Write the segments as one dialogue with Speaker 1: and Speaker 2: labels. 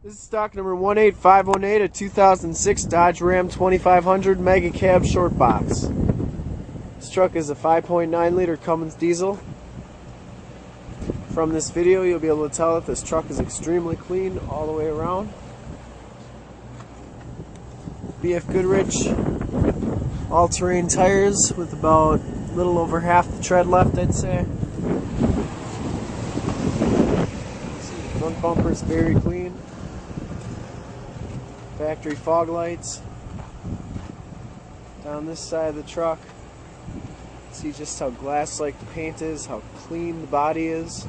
Speaker 1: This is stock number 18518, a 2006 Dodge Ram 2500 Mega Cab Short Box. This truck is a 5.9 liter Cummins diesel. From this video you'll be able to tell that this truck is extremely clean all the way around. BF Goodrich all-terrain tires with about a little over half the tread left, I'd say. The front bumper is very clean. Factory fog lights. Down this side of the truck, see just how glass-like the paint is, how clean the body is.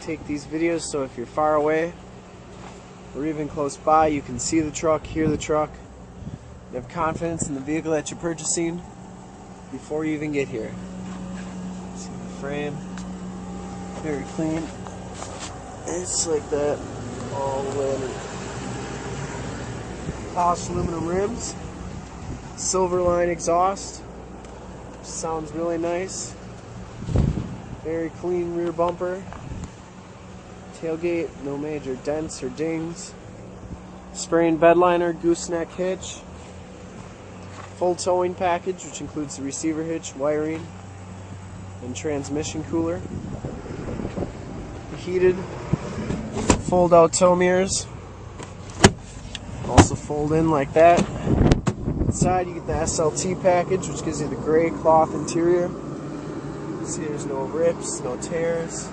Speaker 1: Take these videos so if you're far away or even close by, you can see the truck, hear the truck, and have confidence in the vehicle that you're purchasing before you even get here. See the frame, very clean. It's like that all the way underneath. Polished aluminum rims, silver line exhaust, sounds really nice. Very clean rear bumper. Tailgate, no major dents or dings. Spray-in bed liner, gooseneck hitch. Full towing package, which includes the receiver hitch, wiring, and transmission cooler. Heated, fold-out tow mirrors. Also fold in like that. Inside you get the SLT package, which gives you the gray cloth interior. See, there's no rips, no tears,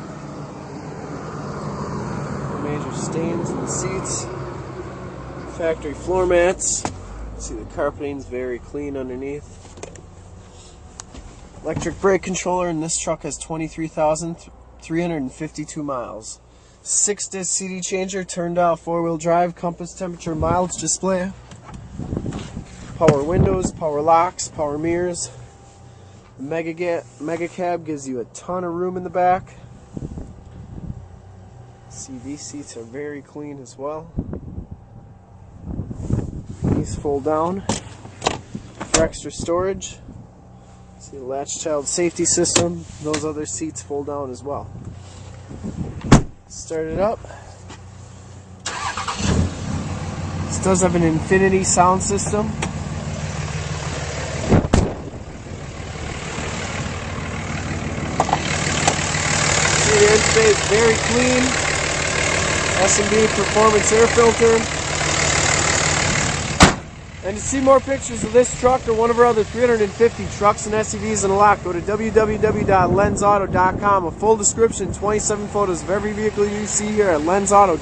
Speaker 1: no major stains in the seats. Factory floor mats. See, the carpeting's very clean underneath. Electric brake controller, and this truck has 23,352 miles. 6-disc CD changer, turned out 4-wheel drive, compass temperature mileage display, power windows, power locks, power mirrors. The Mega Cab gives you a ton of room in the back. See, these seats are very clean as well. These fold down for extra storage. See the latch child safety system. Those other seats fold down as well. Start it up. This does have an infinity sound system. See, the inside is very clean. S&B performance air filter. And to see more pictures of this truck or one of our other 350 trucks and SUVs in a lot, go to www.lenzauto.com. A full description, 27 photos of every vehicle you see here at Lenz Auto.